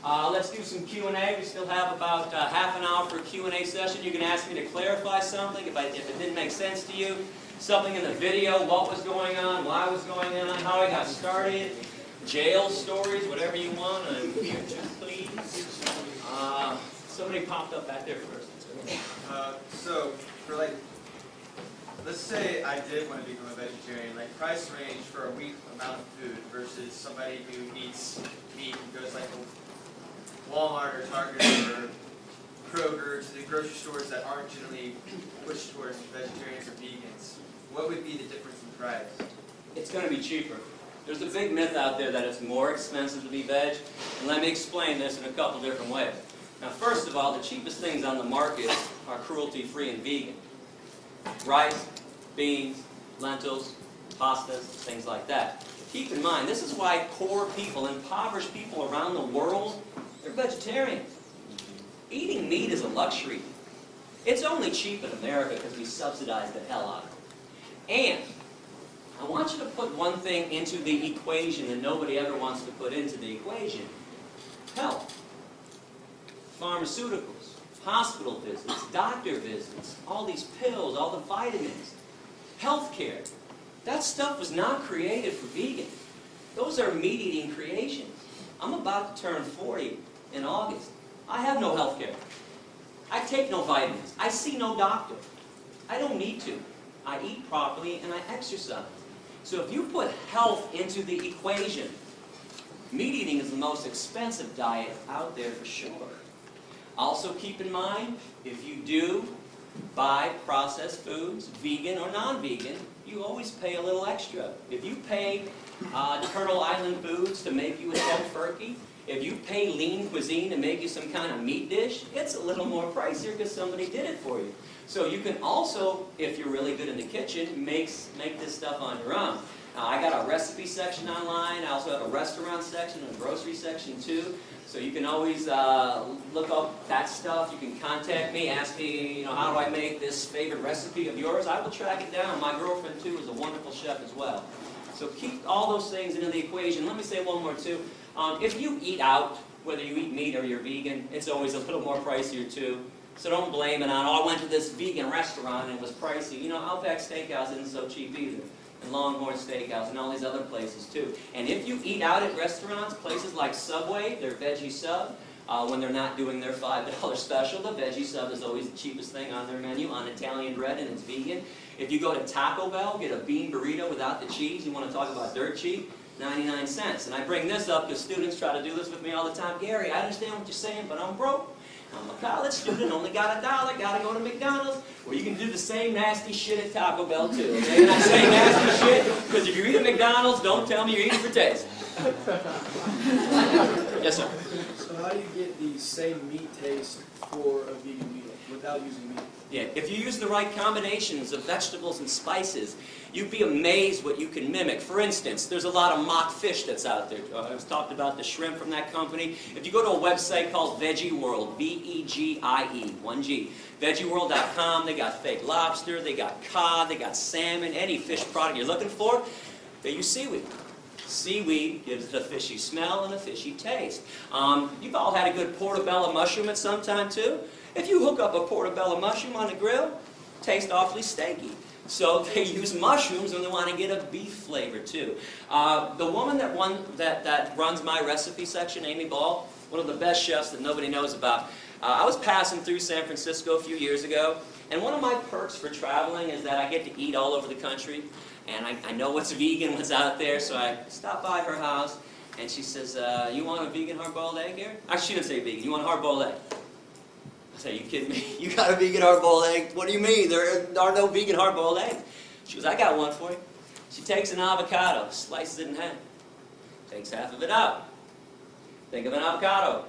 Let's do some Q&A. We still have about half an hour for a Q&A session. You can ask me to clarify something if it didn't make sense to you. Something in the video, what was going on, why it was going on, how I got started, jail stories, whatever you want. I'm here to please. Somebody popped up back there first. So, for let's say I did want to become a vegetarian, price range for a week amount of food versus somebody who eats meat and goes to Walmart or Target or Kroger, to the grocery stores that aren't generally pushed towards vegetarians or vegans. What would be the difference in price? It's going to be cheaper. There's a big myth out there that it's more expensive to be veg, and let me explain this in a couple different ways. Now, first of all, the cheapest things on the market are cruelty-free and vegan. Rice, beans, lentils, pastas, things like that. Keep in mind, this is why poor people, impoverished people around the world, they're vegetarians. Eating meat is a luxury. It's only cheap in America because we subsidize the hell out of it. And I want you to put one thing into the equation that nobody ever wants to put into the equation. Health. Pharmaceuticals, hospital visits, doctor visits, all these pills, all the vitamins, healthcare. That stuff was not created for vegans. Those are meat-eating creations. I'm about to turn 40 in August. I have no healthcare. I take no vitamins. I see no doctor. I don't need to. I eat properly and I exercise. So if you put health into the equation, meat eating is the most expensive diet out there for sure. Also keep in mind, if you do buy processed foods, vegan or non-vegan, you always pay a little extra. If you pay Turtle Island Foods to make you a tofurkey, if you pay Lean Cuisine to make you some kind of meat dish, it's a little more pricier because somebody did it for you. So you can also, if you're really good in the kitchen, make this stuff on your own. I got a recipe section online. I also have a restaurant section and a grocery section too. So you can always look up that stuff. You can contact me, ask me, how do I make this favorite recipe of yours? I will track it down. My girlfriend too is a wonderful chef as well. So keep all those things into the equation. Let me say one more too. If you eat out, whether you eat meat or you're vegan, it's always a little more pricier too. So don't blame it on, I went to this vegan restaurant and it was pricey. Outback Steakhouse isn't so cheap either. And Longhorn Steakhouse and all these other places too. And if you eat out at restaurants, places like Subway, their veggie sub, when they're not doing their $5 special, the veggie sub is always the cheapest thing on their menu, on Italian bread, and it's vegan. If you go to Taco Bell, get a bean burrito without the cheese, you want to talk about dirt cheap, 99 cents. And I bring this up because students try to do this with me all the time. Gary, I understand what you're saying, but I'm broke. I'm a college student, only got $1, got to go to McDonald's. Well, you can do the same nasty shit at Taco Bell too, okay? And I say nasty shit because if you're eating McDonald's, don't tell me you're eating for taste. Yes, sir? So how do you get the same meat taste for a vegan meal without using meat? Yeah, if you use the right combinations of vegetables and spices, you'd be amazed what you can mimic. For instance, there's a lot of mock fish that's out there. I was talked about the shrimp from that company. If you go to a website called Veggie World, V-E-G-I-E, 1G, veggieworld.com, they got fake lobster, they got cod, they got salmon, any fish product you're looking for, they use seaweed. Seaweed gives it a fishy smell and a fishy taste. You've all had a good portobello mushroom at some time too. If you hook up a portobello mushroom on the grill, it tastes awfully steaky. So they use mushrooms and they want to get a beef flavor too. The woman that runs my recipe section, Amy Ball, one of the best chefs that nobody knows about. I was passing through San Francisco a few years ago, and one of my perks for traveling is that I get to eat all over the country, and I know what's vegan, what's out there, so I stopped by her house, and she says, you want a vegan hard-boiled egg here? Actually, she didn't say vegan. You want a hard-boiled egg? I said, are you kidding me? You got a vegan hard-boiled egg? What do you mean? There are no vegan hard-boiled eggs. She goes, I got one for you. She takes an avocado, slices it in half, takes half of it out. Think of an avocado.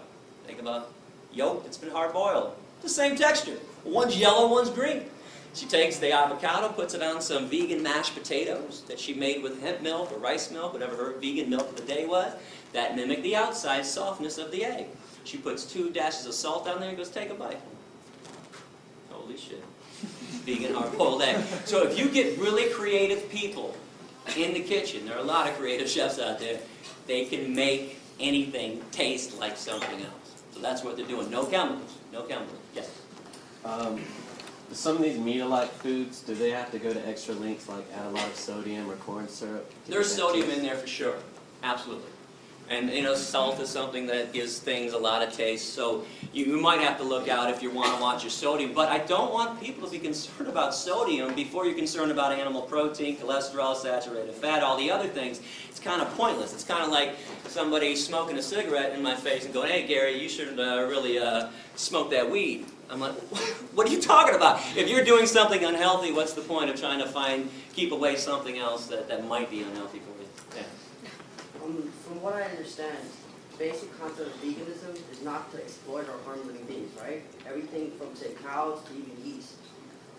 Think of a yolk that's been hard-boiled. The same texture. One's yellow, one's green. She takes the avocado, puts it on some vegan mashed potatoes that she made with hemp milk or rice milk, whatever her vegan milk of the day was, that mimicked the outside softness of the egg. She puts 2 dashes of salt on there and goes, take a bite. Holy shit. Vegan hard-boiled egg. So if you get really creative people in the kitchen, there are a lot of creative chefs out there, they can make anything taste like something else. So that's what they're doing. No chemicals. No chemicals. Yes? Some of these meat-alike foods, do they have to go to extra lengths, like add a lot of sodium or corn syrup? There's sodium in there for sure. Absolutely. And, you know, salt is something that gives things a lot of taste, so you might have to look out if you want to watch your sodium. But I don't want people to be concerned about sodium before you're concerned about animal protein, cholesterol, saturated fat, all the other things. It's kind of pointless. It's kind of like somebody smoking a cigarette in my face and going, hey, Gary, you should really smoke that weed. I'm like, what are you talking about? If you're doing something unhealthy, what's the point of trying to keep away something else that might be unhealthy for you? Yeah. From what I understand, the basic concept of veganism is not to exploit or harm living beings, right? Everything from, say, cows to even yeast.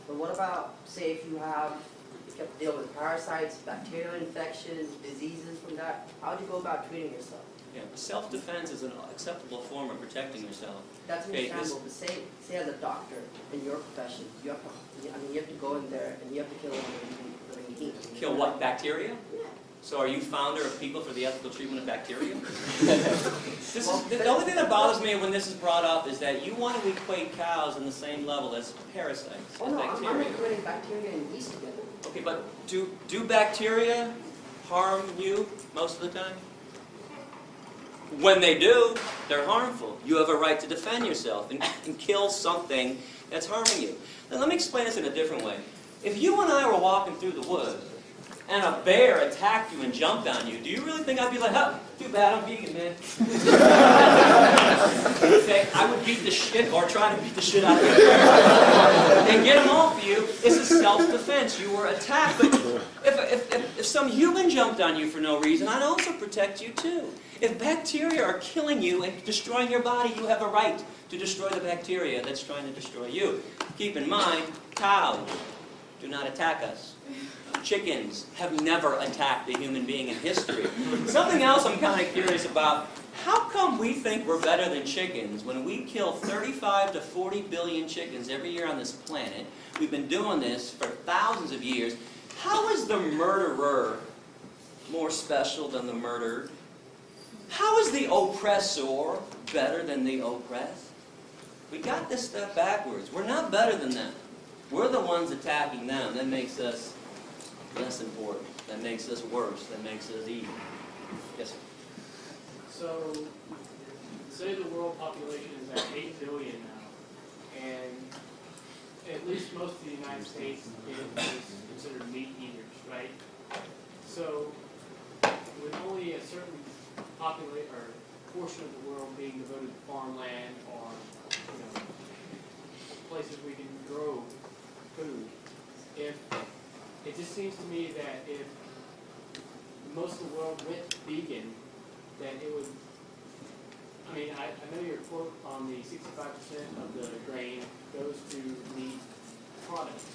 But what about, say, if you have to deal with parasites, bacterial infections, diseases from that? How do you go about treating yourself? Yeah, self-defense is an acceptable form of protecting yourself. That's understandable, but say as a doctor in your profession, you have to go in there and you have to kill living beings. Kill what, bacteria? Yeah. So are you founder of People for the Ethical Treatment of Bacteria? The only thing that bothers me when this is brought up is that you want to equate cows in the same level as parasites Oh and no, bacteria. I'm equating bacteria and yeast together. Okay, but do bacteria harm you most of the time? When they do, they're harmful. You have a right to defend yourself and kill something that's harming you. Now let me explain this in a different way. If you and I were walking through the woods and a bear attacked you and jumped on you, do you really think I'd be like, huh, too bad, I'm vegan, man? Okay, I would beat the shit, or try to beat the shit out of you and get them off you. It's a self-defense. You were attacked. But if some human jumped on you for no reason, I'd also protect you too. If bacteria are killing you and destroying your body, you have a right to destroy the bacteria that's trying to destroy you. Keep in mind, cows do not attack us. Chickens have never attacked a human being in history. Something else I'm kind of curious about, how come we think we're better than chickens when we kill 35 to 40 billion chickens every year on this planet? We've been doing this for thousands of years. How is the murderer more special than the murdered? How is the oppressor better than the oppressed? We got this stuff backwards. We're not better than them. We're the ones attacking them. That makes us less important. That makes us worse. That makes us evil. Yes, sir. So, say the world population is at 8 billion now, and at least most of the United States is considered meat eaters, right? So, with only a certain portion of the world being devoted to farmland or places we can grow food, it just seems to me that if most of the world went vegan, then it would, I know your quote on the 65% of the grain goes to meat products,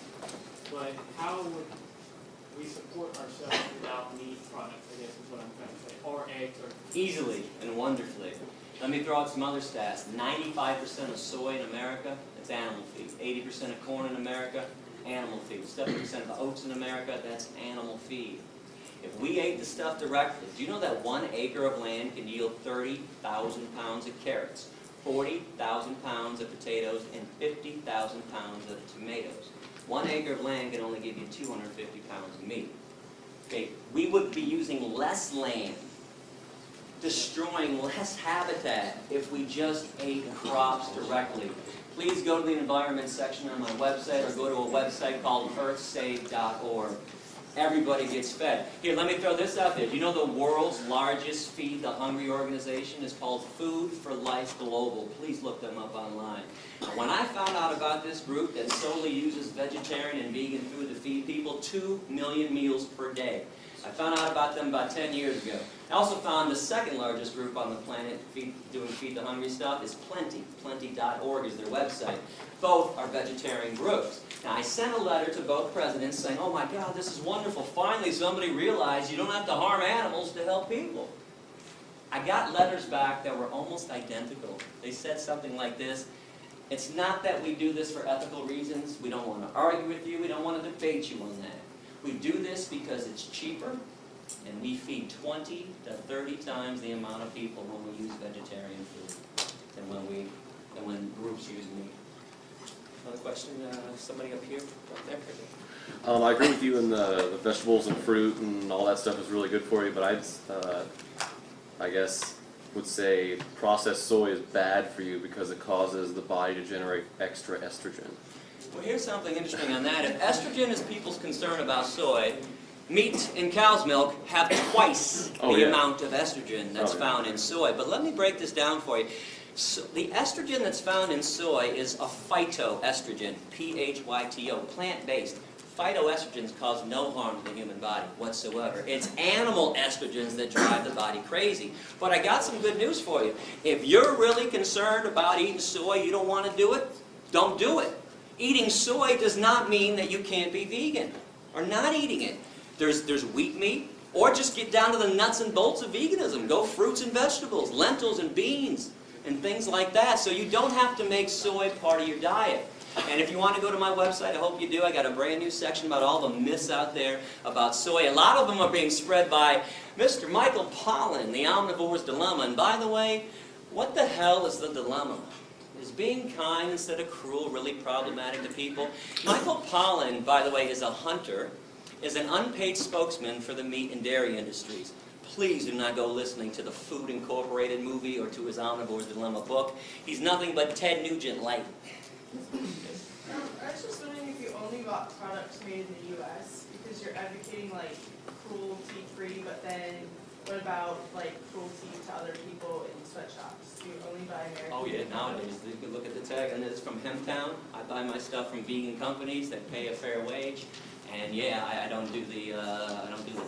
but how would we support ourselves without meat products, I guess is what I'm trying to say, or eggs, or... Easily and wonderfully. Let me throw out some other stats. 95% of soy in America, that's animal feed. 80% of corn in America, animal feed. 70% of oats in America, that's animal feed. If we ate the stuff directly, do you know that 1 acre of land can yield 30,000 pounds of carrots, 40,000 pounds of potatoes, and 50,000 pounds of tomatoes? 1 acre of land can only give you 250 pounds of meat. Okay, we would be using less land, destroying less habitat if we just ate crops directly. Please go to the environment section on my website or go to a website called earthsave.org. Everybody gets fed. Here, let me throw this out there. Do you know the world's largest Feed the Hungry organization is called Food for Life Global? Please look them up online. When I found out about this group that solely uses vegetarian and vegan food to feed people 2 million meals per day, I found out about them about 10 years ago. I also found the second largest group on the planet doing Feed the Hungry stuff is Plenty. Plenty.org is their website. Both are vegetarian groups. Now, I sent a letter to both presidents saying, oh my God, this is wonderful. Finally, somebody realized you don't have to harm animals to help people. I got letters back that were almost identical. They said something like this: it's not that we do this for ethical reasons. We don't want to argue with you. We don't want to debate you on that. We do this because it's cheaper, And we feed 20 to 30 times the amount of people when we use vegetarian food than when groups use meat. Another question? Somebody up here? Right there? I agree with you in the vegetables and fruit and all that stuff is really good for you, but I guess would say processed soy is bad for you because it causes the body to generate extra estrogen. Well, here's something interesting on that. If estrogen is people's concern about soy, meat and cow's milk have twice the amount of estrogen that's found in soy. But let me break this down for you. So the estrogen that's found in soy is a phytoestrogen, P-H-Y-T-O, plant-based. Phytoestrogens cause no harm to the human body whatsoever. It's animal estrogens that drive the body crazy. But I got some good news for you. If you're really concerned about eating soy, you don't want to do it, don't do it. Eating soy does not mean that you can't be vegan or not eating it. There's wheat meat, or just get down to the nuts and bolts of veganism. Go fruits and vegetables, lentils and beans, and things like that. So you don't have to make soy part of your diet. And if you want to go to my website, I hope you do. I got a brand new section about all the myths out there about soy. A lot of them are being spread by Mr. Michael Pollan, The Omnivore's Dilemma. And by the way, what the hell is the dilemma? Is being kind instead of cruel really problematic to people? Michael Pollan, by the way, is a hunter, is an unpaid spokesman for the meat and dairy industries. Please do not go listening to the Food Incorporated movie or to his Omnivore's Dilemma book. He's nothing but Ted Nugent light. I was just wondering if you only bought products made in the U.S. because you're advocating like cruelty-free, but then what about like cruelty to other people in sweatshops? Do you only buy American? Oh yeah, nowadays you can look at the tag, and it's from Hemptown. I buy my stuff from vegan companies that pay a fair wage, and yeah, I don't do the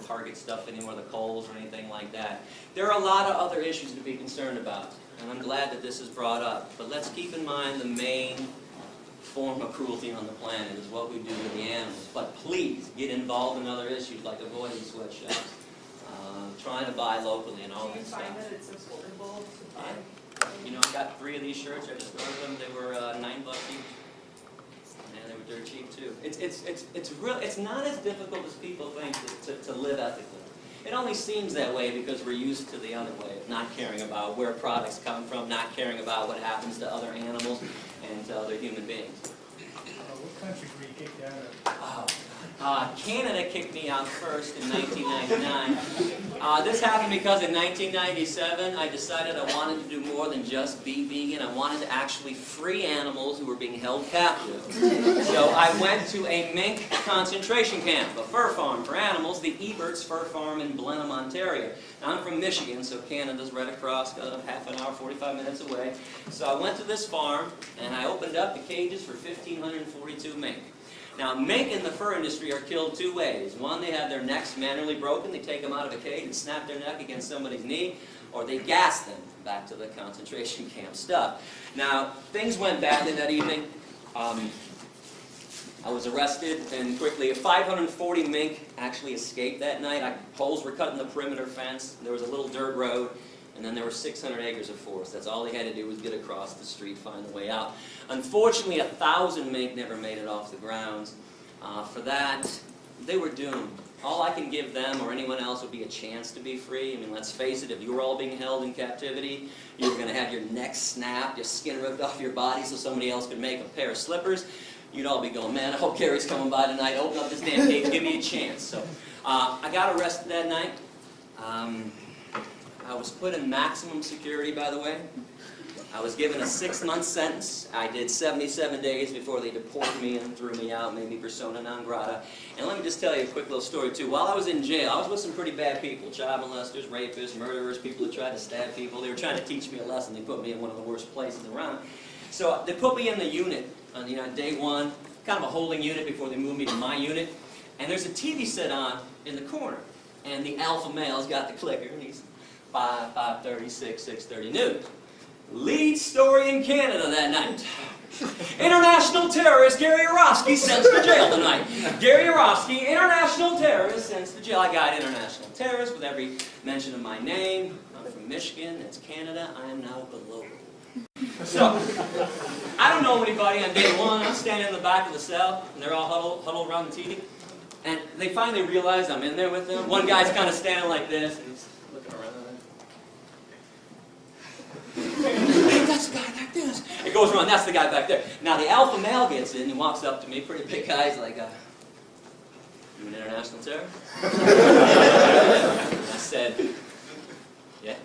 Target stuff anymore, the Kohl's or anything like that. There are a lot of other issues to be concerned about, and I'm glad that this is brought up. But let's keep in mind the main form of cruelty on the planet is what we do with the animals. But please get involved in other issues like avoiding sweatshops, trying to buy locally and all that stuff. Do you find that it's affordable to buy? You know, I got 3 of these shirts. I just ordered them. They were $9 each. And they were dirt cheap too. It's not as difficult as people think to live ethically. It only seems that way because we're used to the other way of not caring about where products come from, not caring about what happens to other animals and to other human beings. What country were you kicked out of? Canada kicked me out first in 1999. This happened because in 1997 I decided I wanted to do more than just be vegan. I wanted to actually free animals who were being held captive. So I went to a mink concentration camp, a fur farm for animals, the Ebert's Fur Farm in Blenheim, Ontario. Now, I'm from Michigan, so Canada's right across, half an hour, 45 minutes away. So I went to this farm and I opened up the cages for 1,542 mink. Now, mink in the fur industry are killed 2 ways. One, they have their necks manually broken. They take them out of a cage and snap their neck against somebody's knee, or they gas them back to the concentration camp stuff. Now, things went badly that evening. I was arrested, and quickly 540 mink actually escaped that night. Holes were cut in the perimeter fence. There was a little dirt road. And then there were 600 acres of forest. That's all they had to do was get across the street, find a way out. Unfortunately, 1,000 mink never made it off the grounds. For that, they were doomed. All I can give them or anyone else would be a chance to be free. I mean, let's face it, if you were all being held in captivity, you were going to have your neck snapped, your skin ripped off your body so somebody else could make a pair of slippers. You'd all be going, man, I hope Gary's coming by tonight. Open up this damn cage, give me a chance. So I got arrested that night. I was put in maximum security, by the way. I was given a 6-month sentence. I did 77 days before they deported me and threw me out, made me persona non grata. And let me just tell you a quick little story, too. While I was in jail, I was with some pretty bad people, child molesters, rapists, murderers, people who tried to stab people. They were trying to teach me a lesson. They put me in one of the worst places around. So they put me in the unit on day 1, kind of a holding unit before they moved me to my unit. And there's a TV set on in the corner. And the alpha male's got the clicker. And he's 5, 5:30, 6, 6:30 noon. Lead story in Canada that night. International terrorist Gary Yourofsky sent to jail tonight. Gary Yourofsky, international terrorist, sent to jail. I got international terrorist with every mention of my name. I'm from Michigan, that's Canada. I am now the local. So, I don't know anybody on day 1. I'm standing in the back of the cell, and they're all huddled around the TV. And they finally realize I'm in there with them. One guy's kind of standing like this, and he's looking around. Hey, that's the guy back there. It goes around, that's the guy back there. Now the alpha male gets in, he walks up to me, pretty big guy, he's like, you an international terrorist? I said, yeah.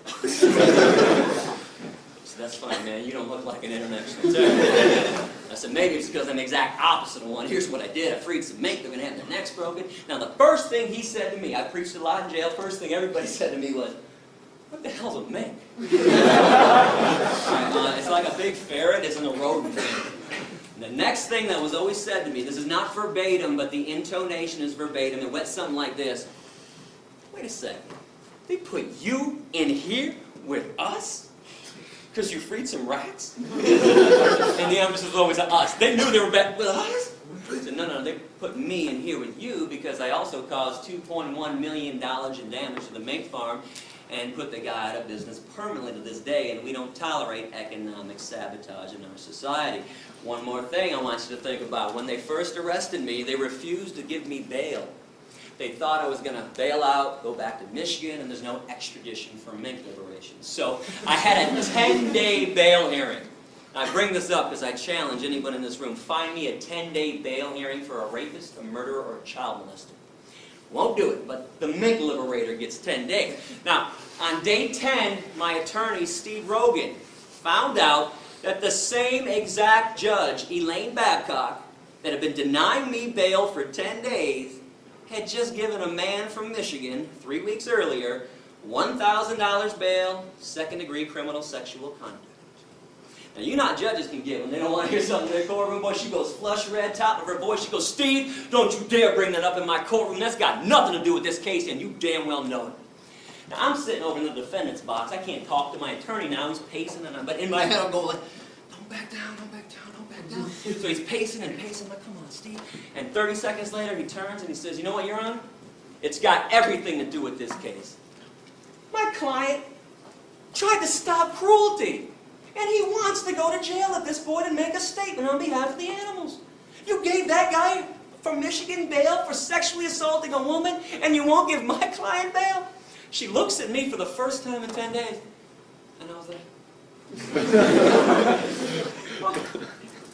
So that's fine, man, you don't look like an international terrorist. I said, maybe it's because I'm the exact opposite of one. Here's what I did. I freed some mink. They're going to have their necks broken. Now, the first thing he said to me, I preached a lot in jail. First thing everybody said to me was, what the hell's a mink? It's like a big ferret. It's in a rodent family. And the next thing that was always said to me, this is not verbatim, but the intonation is verbatim. It went something like this. Wait a second. They put you in here with us? Because you freed some rats? And the emphasis was always on us. They knew they were back with us? I said, no, they put me in here with you because I also caused $2.1 million in damage to the mink farm and put the guy out of business permanently to this day, and we don't tolerate economic sabotage in our society. One more thing I want you to think about. When they first arrested me, they refused to give me bail. They thought I was going to bail out, go back to Michigan, and there's no extradition for mink liberation. So I had a 10-day bail hearing. I bring this up because I challenge anyone in this room. Find me a 10-day bail hearing for a rapist, a murderer, or a child molester. Won't do it, but the mink liberator gets 10 days. Now, on day 10, my attorney, Steve Rogan, found out that the same exact judge, Elaine Babcock, that had been denying me bail for 10 days, had just given a man from Michigan, 3 weeks earlier, $1,000 bail, second-degree criminal sexual conduct. Now, you know how judges can give when they don't want to hear something in their courtroom. Boy, she goes flush red, top of her voice. She goes, Steve, don't you dare bring that up in my courtroom. That's got nothing to do with this case, and you damn well know it. Now, I'm sitting over in the defendant's box. I can't talk to my attorney now. He's pacing, but in my head I'm going, don't back down, don't back down, don't back down. So he's pacing and pacing. I'm like, come on, Steve. And 30 seconds later, he turns and he says, you know what, Your Honor? It's got everything to do with this case. My client tried to stop cruelty. And he wants to go to jail at this point and make a statement on behalf of the animals. You gave that guy from Michigan bail for sexually assaulting a woman, and you won't give my client bail? She looks at me for the first time in 10 days. And I was like,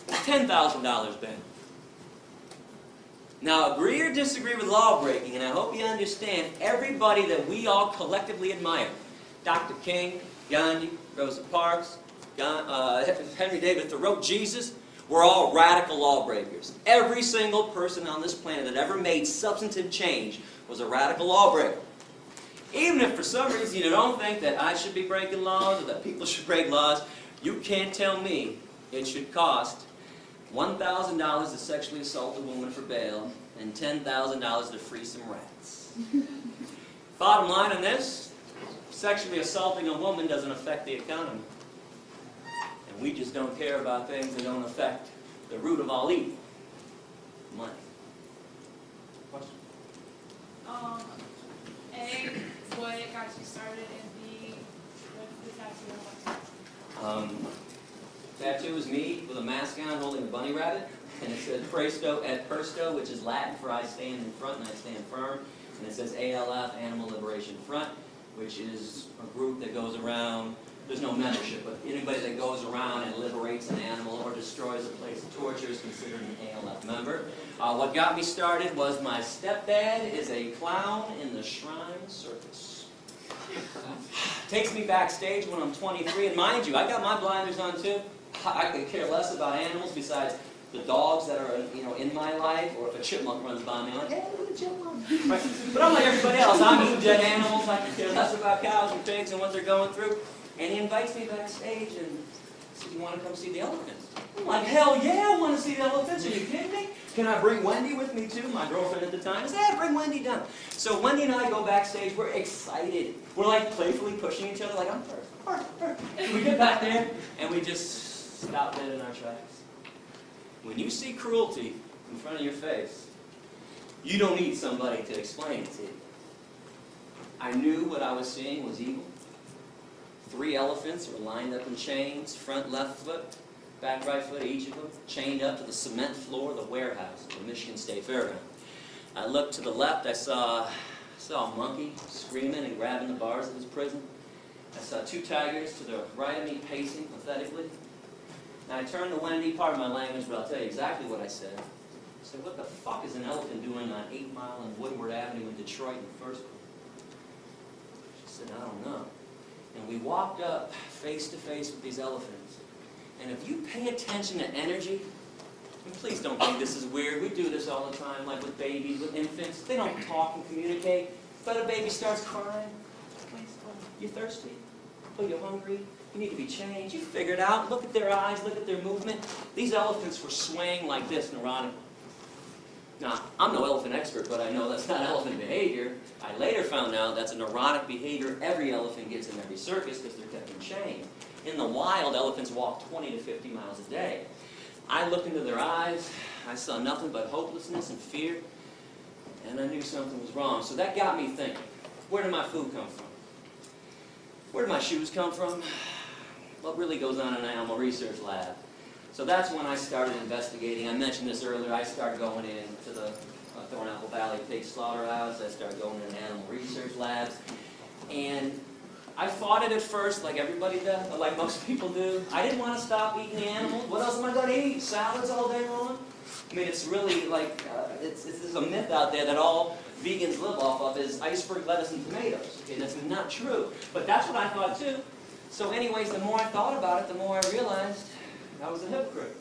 $10,000 bail. Now, agree or disagree with law breaking, and I hope you understand everybody that we all collectively admire. Dr. King, Gandhi, Rosa Parks, Henry David Thoreau, Jesus, we're all radical lawbreakers. Every single person on this planet that ever made substantive change was a radical lawbreaker. Even if for some reason you don't think that I should be breaking laws or that people should break laws, you can't tell me it should cost $1,000 to sexually assault a woman for bail and $10,000 to free some rats. Bottom line on this, sexually assaulting a woman doesn't affect the economy. And we just don't care about things that don't affect the root of all evil, money. Question? A, what got you started, and B, what's the tattoo? Tattoo is me with a mask on holding a bunny rabbit, and it says Presto et Persto, which is Latin for I stand in front and I stand firm, and it says ALF, Animal Liberation Front, which is a group that goes around, there's no membership, but anybody that goes around and liberates an animal or destroys a place of torture is considered an ALF member. What got me started was my stepdad is a clown in the Shrine Circus. Takes me backstage when I'm 23, and mind you, I got my blinders on too. I could care less about animals besides the dogs that are, in my life, or if a chipmunk runs by me, I'm like, hey, look at a chipmunk. Right? But I'm like everybody else. I'm eating dead animals. I could care less about cows and pigs and what they're going through. And he invites me backstage and says, you want to come see the elephants? I'm like, hell yeah, I want to see the elephants. Are you kidding me? Can I bring Wendy with me too? My girlfriend at the time. I said, yeah, bring Wendy down. So Wendy and I go backstage. We're excited. We're like playfully pushing each other like, I'm first. We get back there and we just stop dead in our tracks. When you see cruelty in front of your face, you don't need somebody to explain it to you. I knew what I was seeing was evil. 3 elephants were lined up in chains, front left foot, back right foot, each of them, chained up to the cement floor of the warehouse of the Michigan State Fairground. I looked to the left, I saw a monkey screaming and grabbing the bars of his prison. I saw 2 tigers to the right of me pacing pathetically. And I turned to Wendy, pardon my language, but I'll tell you exactly what I said. I said, what the fuck is an elephant doing on 8 Mile and Woodward Avenue in Detroit in the first place? She said, I don't know. And we walked up face to face with these elephants. And if you pay attention to energy, and please don't think this is weird. We do this all the time, like with babies, with infants. They don't talk and communicate. But a baby starts crying. You thirsty? Oh, you're hungry? You need to be changed. You figure it out. Look at their eyes. Look at their movement. These elephants were swaying like this neurotically. Now, I'm no elephant expert, but I know that's not elephant behavior. I later found out that's a neurotic behavior every elephant gets in every circus because they're kept in chain. In the wild, elephants walk 20 to 50 miles a day. I looked into their eyes. I saw nothing but hopelessness and fear. And I knew something was wrong. So that got me thinking, where did my food come from? Where did my shoes come from? What really goes on in an animal research lab? So that's when I started investigating. I mentioned this earlier. I started going into the Thornapple Valley Pig Slaughterhouse. I started going into animal research labs. And I fought it at first, like everybody does, like most people do. I didn't want to stop eating the animals. What else am I going to eat? Salads all day long? I mean, it's really like, there's a myth out there that all vegans live off of is iceberg lettuce and tomatoes. Okay, that's not true. But that's what I thought too. So anyways, the more I thought about it, the more I realized I was a hypocrite.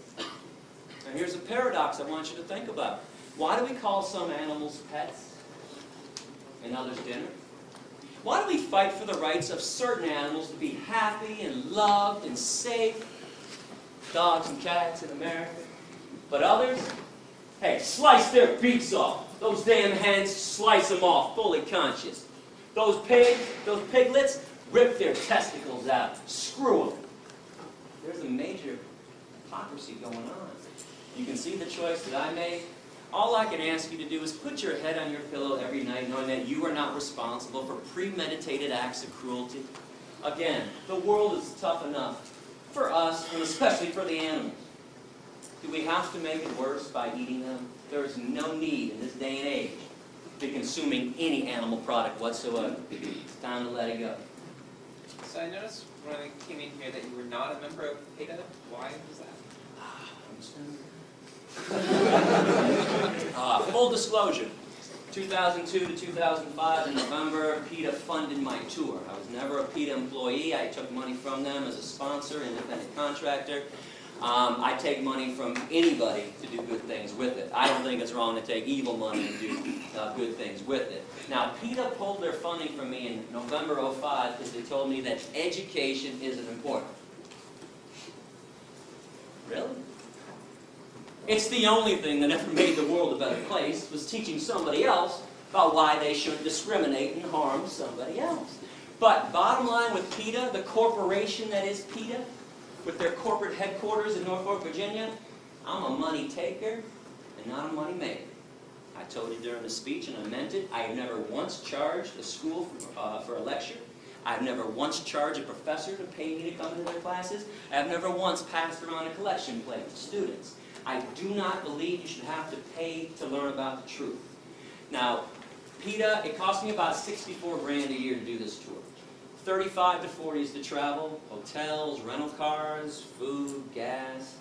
And here's a paradox I want you to think about. Why do we call some animals pets and others dinner? Why do we fight for the rights of certain animals to be happy and loved and safe? Dogs and cats in America. But others, hey, slice their beaks off. Those damn hens, slice them off, fully conscious. Those pigs, those piglets, rip their testicles out. Screw them. There's a major hypocrisy going on. You can see the choice that I made. All I can ask you to do is put your head on your pillow every night knowing that you are not responsible for premeditated acts of cruelty. Again, the world is tough enough for us, and especially for the animals. Do we have to make it worse by eating them? There is no need in this day and age to be consuming any animal product whatsoever. It's time to let it go. So I noticed when I came in here that you were not a member of PETA. Why was that? Full disclosure, 2002 to 2005 in November, PETA funded my tour. I was never a PETA employee. I took money from them as a sponsor, independent contractor. I take money from anybody to do good things with it. I don't think it's wrong to take evil money and do good things with it. Now, PETA pulled their funding from me in November '05 because they told me that education isn't important. Really? It's the only thing that ever made the world a better place, was teaching somebody else about why they shouldn't discriminate and harm somebody else. But bottom line with PETA, the corporation that is PETA, with their corporate headquarters in Norfolk, Virginia, I'm a money taker and not a money maker. I told you during the speech, and I meant it, I have never once charged a school for a lecture. I've never once charged a professor to pay me to come to their classes. I've never once passed around a collection plate to students. I do not believe you should have to pay to learn about the truth. Now, PETA, it cost me about $64 grand a year to do this tour. 35 to 40 is to travel, hotels, rental cars, food, gas.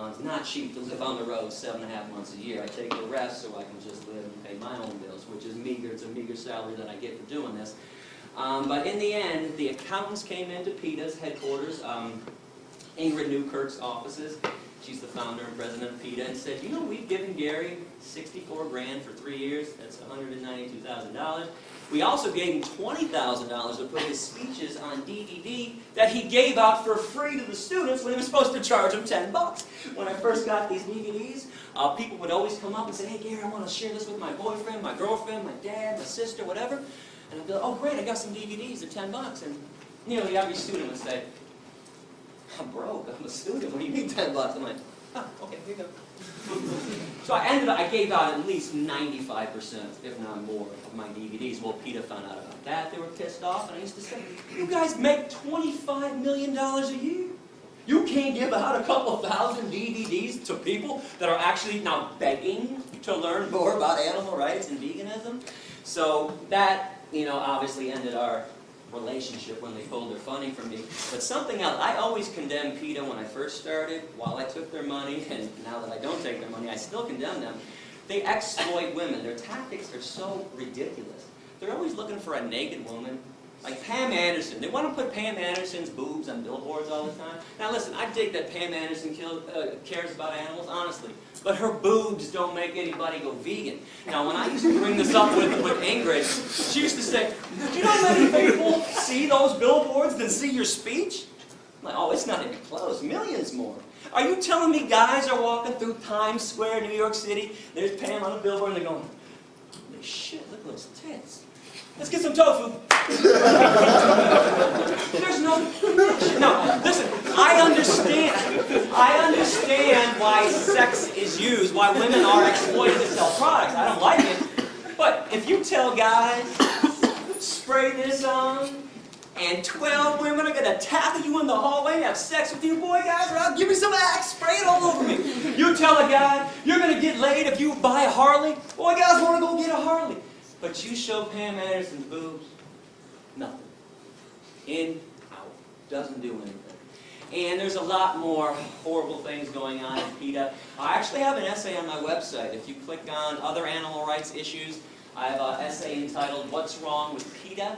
It's not cheap to live on the road 7.5 months a year. I take the rest so I can just live and pay my own bills, which is meager. It's a meager salary that I get for doing this. But in the end, the accountants came into PETA's headquarters, Ingrid Newkirk's offices. She's the founder and president of PETA, and said, you know, we've given Gary 64 grand for 3 years. That's $192,000. We also gave him $20,000 to put his speeches on DVD that he gave out for free to the students when he was supposed to charge them $10. When I first got these DVDs, people would always come up and say, hey, Gary, I want to share this with my boyfriend, my girlfriend, my dad, my sister, whatever. And I'd be like, oh, great, I got some DVDs. They're $10. And nearly every student would say, I'm broke. I'm a student. What do you mean $10? I'm like, oh, okay, here you go. So I gave out at least 95%, if not more, of my DVDs. Well, PETA found out about that. They were pissed off, and I used to say, you guys make $25 million a year. You can't give out a couple thousand DVDs to people that are actually now begging to learn more about animal rights and veganism. So that, obviously ended our relationship when they pulled their funding from me. But something else, I always condemned PETA when I first started, while I took their money, and now that I don't take their money, I still condemn them. They exploit women. Their tactics are so ridiculous. They're always looking for a naked woman. Like Pam Anderson. They want to put Pam Anderson's boobs on billboards all the time. Now listen, I dig that Pam Anderson cares about animals, honestly. But her boobs don't make anybody go vegan. Now when I used to bring this up with Ingrid, she used to say, do you know how many people see those billboards than see your speech? I'm like, oh, it's not even close. Millions more. Are you telling me guys are walking through Times Square, New York City, there's Pam on a billboard, and they're going, holy shit, look at those tits. Let's get some tofu. There's no connection. No, listen, I understand why sex is used, why women are exploited to sell products. I don't like it. But if you tell guys, spray this on, and 12 women are going to tackle you in the hallway and have sex with you, boy, guys, or I'll give me some Axe, spray it all over me. You tell a guy, you're going to get laid if you buy a Harley. Boy, guys want to go get a Harley. But you show Pam Anderson's boobs, nothing. In, out. Doesn't do anything. And there's a lot more horrible things going on in PETA. I actually have an essay on my website. If you click on other animal rights issues, I have an essay entitled What's Wrong with PETA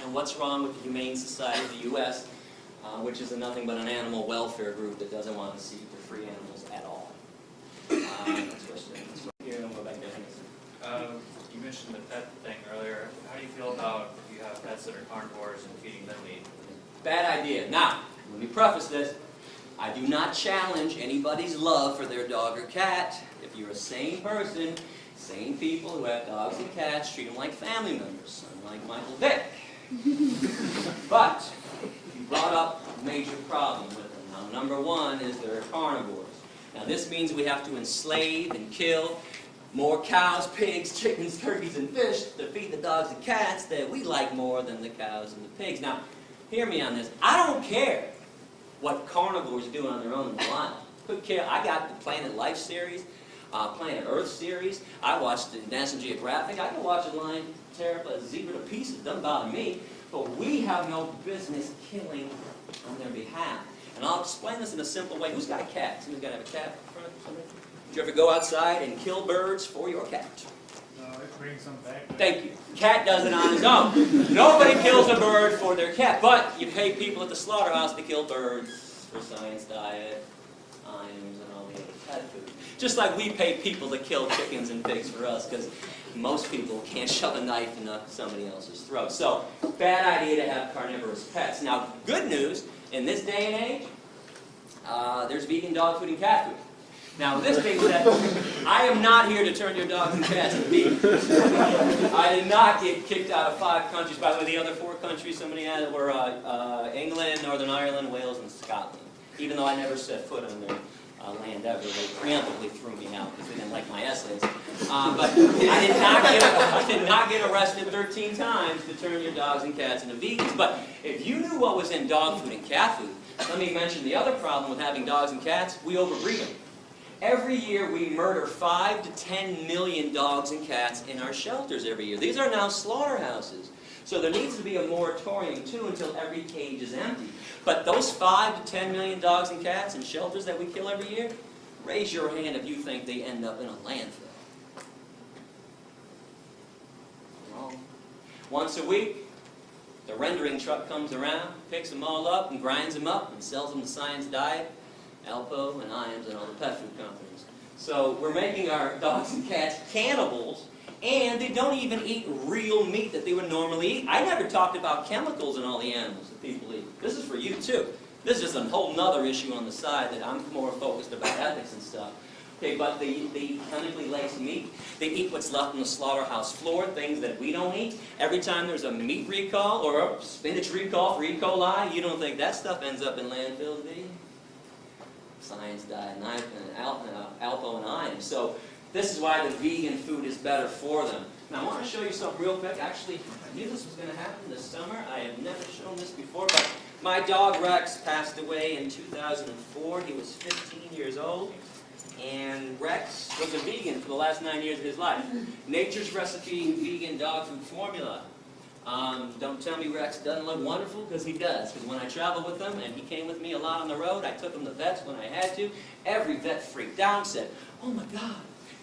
and What's Wrong with the Humane Society of the U.S., which is nothing but an animal welfare group that doesn't want to see the free animals at all. You mentioned the pet thing earlier. How do you feel about if you have pets that are carnivores and feeding them meat? Bad idea. Now, let me preface this. I do not challenge anybody's love for their dog or cat. If you're a sane person, sane people who have dogs and cats treat them like family members, unlike Michael Vick. But you brought up a major problem with them. Now, number one is they're carnivores. Now, this means we have to enslave and kill more cows, pigs, chickens, turkeys, and fish to feed the dogs and cats that we like more than the cows and the pigs. Now, hear me on this. I don't care what carnivores do on their own in the wild. Couldn't care. I got the Planet Life series, Planet Earth series. I watched the National Geographic. I can watch a lion tear a zebra to pieces. It doesn't bother me. But we have no business killing on their behalf. And I'll explain this in a simple way. Who's got a cat? Somebody's got to have a cat in front of somebody? Did you ever go outside and kill birds for your cat? No, it brings them back. Thank you. Cat does it on his own. Nobody kills a bird for their cat, but you pay people at the slaughterhouse to kill birds for science diet, ions, and all the other pet food. Just like we pay people to kill chickens and pigs for us, because most people can't shove a knife into somebody else's throat. So, bad idea to have carnivorous pets. Now, good news, in this day and age, there's vegan dog food and cat food. Now, this being said, I am not here to turn your dogs and cats into vegan. I did not get kicked out of 5 countries. By the way, the other 4 countries somebody had were England, Northern Ireland, Wales, and Scotland. Even though I never set foot on their land ever, they preemptively threw me out because they didn't like my essays. But I did not get arrested 13 times to turn your dogs and cats into vegans. But if you knew what was in dog food and cat food, let me mention the other problem with having dogs and cats. We overbreed them. Every year we murder 5 to 10 million dogs and cats in our shelters every year. These are now slaughterhouses. So there needs to be a moratorium too until every cage is empty. But those 5 to 10 million dogs and cats in shelters that we kill every year, raise your hand if you think they end up in a landfill. Wrong. Once a week, the rendering truck comes around, picks them all up and grinds them up and sells them to Science Diet, Alpo, and Iams, and all the pet food companies. So we're making our dogs and cats cannibals, and they don't even eat real meat that they would normally eat. I never talked about chemicals in all the animals that people eat. This is for you too. This is just a whole nother issue on the side that I'm more focused about ethics and stuff. Okay, but they eat chemically laced meat. They eat what's left on the slaughterhouse floor, things that we don't eat. Every time there's a meat recall or a spinach recall for E. coli, you don't think that stuff ends up in landfills, do you? Science Diet, and Alpo, and Iams. So this is why the vegan food is better for them. Now I want to show you something real quick. Actually, I knew this was going to happen this summer. I have never shown this before, but my dog Rex passed away in 2004. He was 15 years old. And Rex was a vegan for the last 9 years of his life. Nature's Recipe vegan dog food formula. Don't tell me Rex doesn't look wonderful, because he does. Because when I traveled with him, and he came with me a lot on the road, I took him to vets when I had to. Every vet freaked out and said, "Oh my God,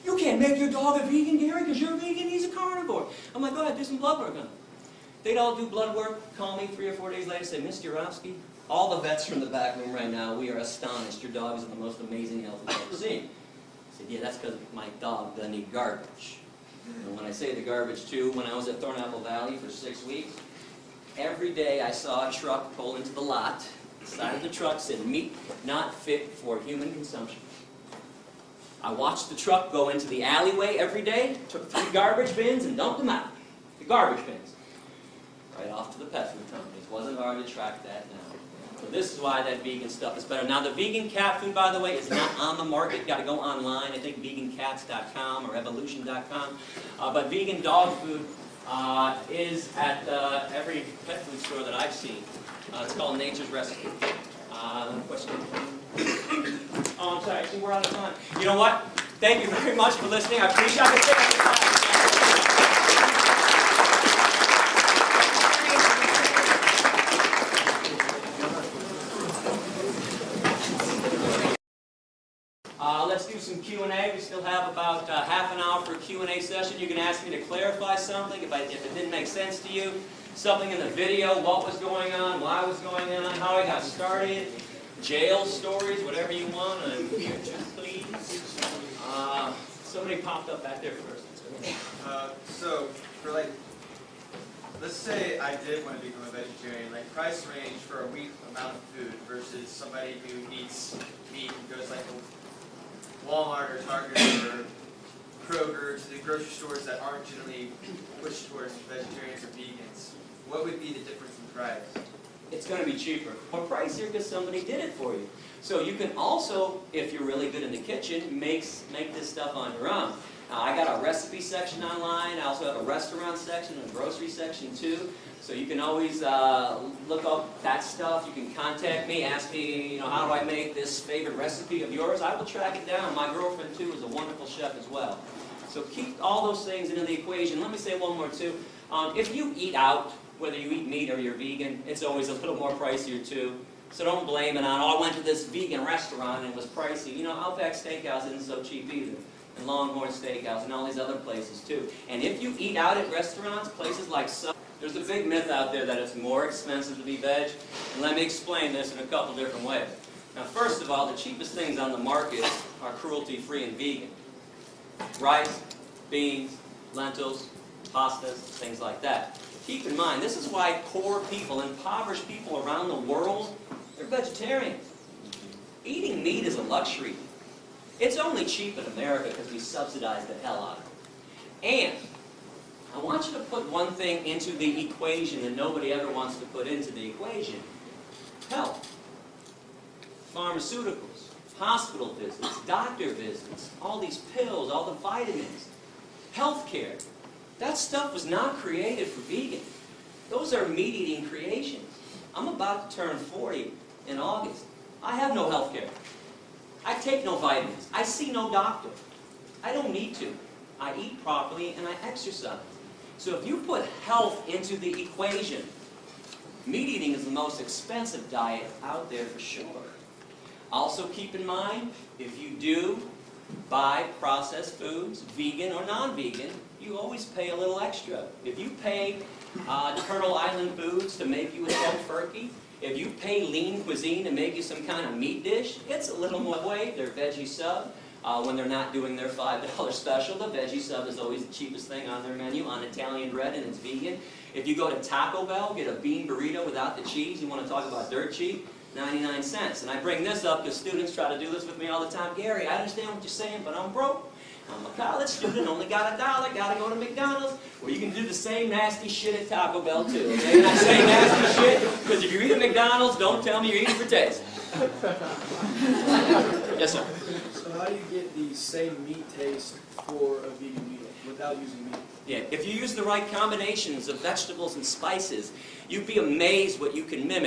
you can't make your dog a vegan, Gary, because you're a vegan, he's a carnivore." I'm like, "Go ahead, do some blood work on him." They'd all do blood work, call me 3 or 4 days later, say, "Mr. Urofsky, all the vets from the back room right now, we are astonished. Your dog is in the most amazing health we've ever seen." I said, "Yeah, that's because my dog doesn't eat garbage." And when I say the garbage too, when I was at Thornapple Valley for 6 weeks, every day I saw a truck pull into the lot. The side of the truck said, "Meat not fit for human consumption." I watched the truck go into the alleyway every day, took 3 garbage bins and dumped them out. The garbage bins. Right off to the pet food companies. Wasn't hard to track that now. So this is why that vegan stuff is better. Now the vegan cat food, by the way, is not on the market. You've got to go online. I think vegancats.com or evolution.com. But vegan dog food is at every pet food store that I've seen. It's called Nature's Recipe. Question? Oh, I'm sorry. Actually, we're out of time. You know what? Thank you very much for listening. I appreciate it. Let's do some Q&A. We still have about half an hour for a Q&A session. You can ask me to clarify something if it didn't make sense to you. Something in the video, what was going on, why it was going on, how I got started, jail stories, whatever you want. I'm here to please. Somebody popped up back there first. So, for like, let's say I did want to become a vegetarian, like price range for a week amount of food versus somebody who eats meat and goes like Walmart or Target or Kroger to the grocery stores that aren't generally pushed towards vegetarians or vegans. What would be the difference in price? It's going to be cheaper. More pricier because somebody did it for you. So you can also, if you're really good in the kitchen, make this stuff on your own. I got a recipe section online. I also have a restaurant section and a grocery section too. So you can always look up that stuff. You can contact me, ask me, how do I make this favorite recipe of yours? I will track it down. My girlfriend too is a wonderful chef as well. So keep all those things into the equation. Let me say one more too. If you eat out, whether you eat meat or you're vegan, it's always a little more pricier too. So don't blame it on, I went to this vegan restaurant and it was pricey. Outback Steakhouse isn't so cheap either. And Longhorn Steakhouse and all these other places too. And if you eat out at restaurants, places like there's a big myth out there that it's more expensive to be veg. And let me explain this in a couple different ways. Now first of all, the cheapest things on the market are cruelty-free and vegan. Rice, beans, lentils, pastas, things like that. Keep in mind, this is why poor people, impoverished people around the world, they're vegetarians. Eating meat is a luxury. It's only cheap in America because we subsidize the hell out of it. And I want you to put one thing into the equation that nobody ever wants to put into the equation. Health. Pharmaceuticals. Hospital visits. Doctor visits. All these pills. All the vitamins. Healthcare. That stuff was not created for vegan. Those are meat-eating creations. I'm about to turn 40 in August. I have no health care. I take no vitamins. I see no doctor. I don't need to. I eat properly and I exercise. So if you put health into the equation, meat eating is the most expensive diet out there for sure. Also keep in mind, if you do buy processed foods, vegan or non-vegan, you always pay a little extra. If you pay Turtle Island Foods to make you a tofurkey, if you pay Lean Cuisine to make you some kind of meat dish, it's a little more weight. Their veggie sub, when they're not doing their $5 special, the veggie sub is always the cheapest thing on their menu on Italian bread and it's vegan. If you go to Taco Bell, get a bean burrito without the cheese, you want to talk about dirt cheap, 99 cents. And I bring this up because students try to do this with me all the time. Gary, I understand what you're saying, but I'm broke. I'm a college student, only got $1, gotta go to McDonald's. Well, you can do the same nasty shit at Taco Bell too, okay? And I say nasty shit because if you eat at McDonald's, don't tell me you're eating for taste. Yes, sir. So how do you get the same meat taste for a vegan meal without using meat? Yeah, if you use the right combinations of vegetables and spices, you'd be amazed what you can mimic.